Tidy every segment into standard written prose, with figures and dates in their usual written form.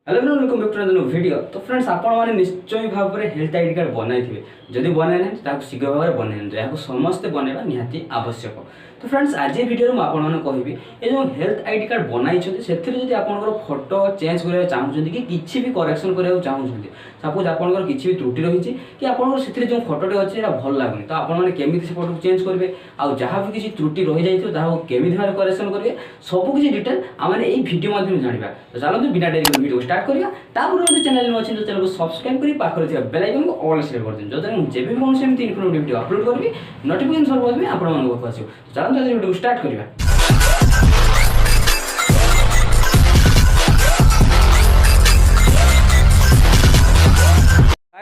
Hello welcome back to video. तो friends आपने निश्चय भाव में हेल्थ आईडी कार्ड बनाई जदि बनाई ना शीघ्र भाव में बनाई यहाँ समस्ते बनवा निहाती आवश्यक। तो फ्रेंड्स आज वीडियो में आपने कहबी ये जो हेल्थ आईडी कार्ड बनाई से आपंकर फोटो चेंज करा चाहते कि किसी भी करेक्शन करा चाहते सपोज आपंकर किसी भी त्रुटि रही कि आपंकर जो फोटोटे अच्छे भल लगुनि तो आपने केमी से फोटो चेंज करेंगे आउ जहाँ भी किसी त्रुटि रही जाए केमी भाव करेक्शन करेंगे सबकि डिटेल आम ये वीडियो माध्यम जाना। तो चलते बिना डेरी वीडियो स्टार्ट करिया। जो चैनल में अच्छे तो चैनल को सब्सक्राइब करी पाखरे बेल आइकन को ऑल सेट कर दिन जो जब भी कौन से इन्फॉर्मेटिव वीडियो अपलोड करी नोटिफिकेशन सर्वप्रथम आपण पाखु आसो। चलते वीडियो स्टार्ट करिया।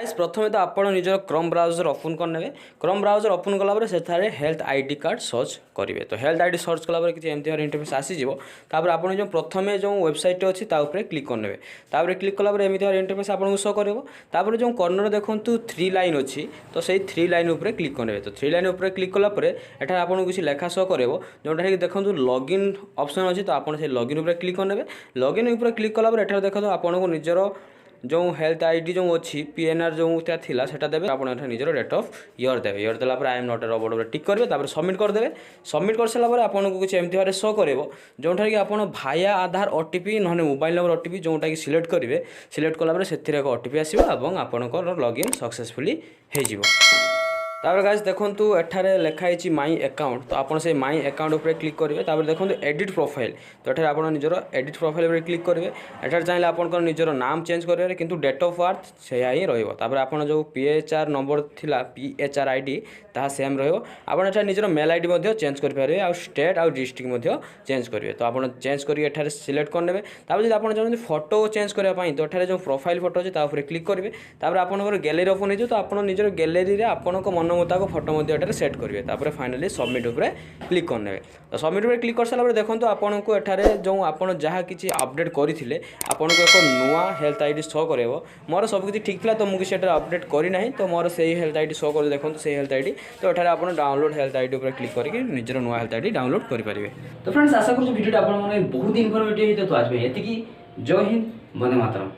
प्रथम तो आप निजर क्रोम ब्राउजर ओपन करने क्रोम ब्राउजर ओपन कलापर से हेल्थ आईडी कार्ड सर्च करेंगे। तो हेल्थ आईडी सर्च कलापर किसी एमती इंटरफेस आसीज आप जो प्रथम जो वेबसाइट अच्छी क्लिक करने क्लिक कलापर एमती इंटरफेस आपको शो कर जो कर्नर देखूँ 3 लाइन अच्छी तो सही 3 लाइन उपर क्लिक करने। तो 3 लाइन उपर क्लिक कलापर एठार आपको किसी लेखा शो कर जोटा कि देखो लॉगिन ऑप्शन अच्छी तो आप लॉगिन उपर क्लिक करने लॉगिन उपर क्लिक कलापर एठार देखो आपको निजर जो हेल्थ आईडी जो अच्छी पीएनआर जो थिला सेटा देबे आपण निजर डेट ऑफ ईयर देबे ईयर देला पर I am not a robot tick करेंगे तापर सबमिट करदेवे। सबमिट कर सारा आपको कुछ एमती भाव शो कर जोटा कि आप भाया आधार ओटीपी ना मोबाइल नंबर ओटीपी जोटा कि सिलेक्ट करेंगे सिलेक्ट कलापर से एक ओटीपी आसो और आपंकर लॉगिन सक्सेसफुली हो। तापर गाइस देखंतु एठारे लिखाई माई अकाउंट तो आपन से माई अकाउंट उपर क्लिक करेंगे। तापर देखंतु एडिट प्रोफाइल तो एठारे आपन निजर एडिट प्रोफाइल उपर क्लिक करेंगे। एठारे चाहिए आपन निजर नाम चेंज करेंगे किंतु डेट ऑफ बर्थ से ही रहिबो। तापर आपन जो पीएचआर नंबर थिला पीएचआर आईडी ता सेम रहिबो। आपन एठारे निजर मेल आईडी मध्ये चेंज कर पारे आ स्टेट आ डिस्ट्रिक्ट मध्ये चेंज करेंगे। तो आपन चेंज करी एठारे सिलेक्ट करने तापर जदि आपन चाहते फोटो चेंज करबा पई तो एठारे जो प्रोफाइल फोटो अछि ता उपर क्लिक करेंगे। तापर आपन गैलरी ओपन हो तो आपन निजर गैलरी रे आपन को मन मुताबिक फोटो मध्ये सेट करेंगे। तापर फाइनली सबमिट उपर क्लिक करने। तो सबमिट उपर क्लिक कर सारा देखो आपन को एठारे जो आपन जहाँ किसी अपडेट करते आपन को एक नुआ हेल्थ आईडी शो कर मोर सबकि ठीक था तो मुझे अपडेट करना तो मोर से हेल्थ आईडी शो कर देखो से हेल्थ आईडी तो एठारे आपन डाउनलोड हेल्थ आईडी उपर क्लिक करके निजर नुआ हेल्थ आईडी डाउनलोड करेंगे। तो फ्रेंड्स आशा करूँ वीडियो बहुत इनफॉर्मेटिव तो आज ये जय हिंद वंदे मातरम।